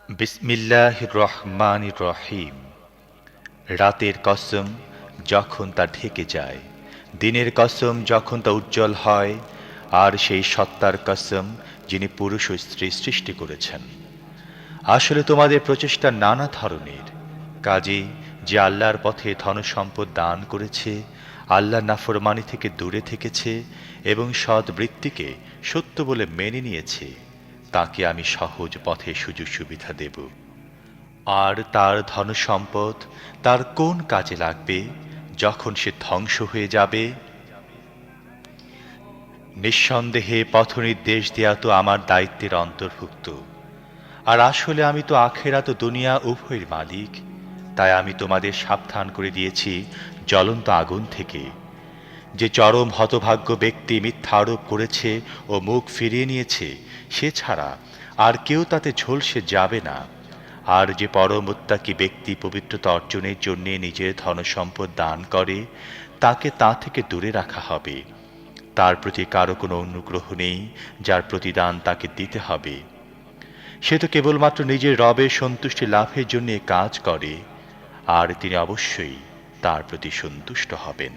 বিসমিল্লাহির রহমানির রহিম। রাতের কসম যখন তা ঢেকে যায়, দিনের কসম যখন তা উজ্জ্বল হয়, আর সেই সত্তার কসম যিনি পুরুষ ও স্ত্রী সৃষ্টি করেছেন। আসলে তোমাদের প্রচেষ্টা নানা ধরনের। কাজেই যে আল্লাহর পথে ধনসম্পদ দান করেছে, আল্লাহর নাফরমানি থেকে দূরে থেকেছে এবং সৎ বৃত্তিকে সত্য বলে মেনে নিয়েছে, তাকে আমি সহজ পথে সুযোগ সুবিধা দেব। আর তার ধনসম্পদ তার কোন কাজে লাগবে যখন সে ধ্বংস হয়ে যাবে? নিঃসন্দেহে পথনির্দেশ দেয়া তো আমার দায়িত্বের অন্তর্ভুক্ত। আর আসলে আমি তো আখেরাত ও দুনিয়া উভয়ের মালিক। তাই আমি তোমাদের সাবধান করে দিয়েছি জ্বলন্ত আগুন থেকে। যে চরম হতভাগ্য ব্যক্তি মিথ্যা আরোপ করেছে ও মুখ ফিরিয়ে নিয়েছে, সে ছাড়া আর কেউ তাতে ঝলসে যাবে না। আর যে পরম মুত্তাকী ব্যক্তি পবিত্রতা অর্জনের জন্য নিজের ধনসম্পদ দান করে, তাকে তা থেকে দূরে রাখা হবে। তার প্রতি কারো কোনো অনুগ্রহ নেই, যার প্রতিদান তাকে দিতে হবে। সে তো কেবলমাত্র নিজের রবের সন্তুষ্টি লাভের জন্য এ কাজ করে, আর তিনি অবশ্যই তার প্রতি সন্তুষ্ট হবেন।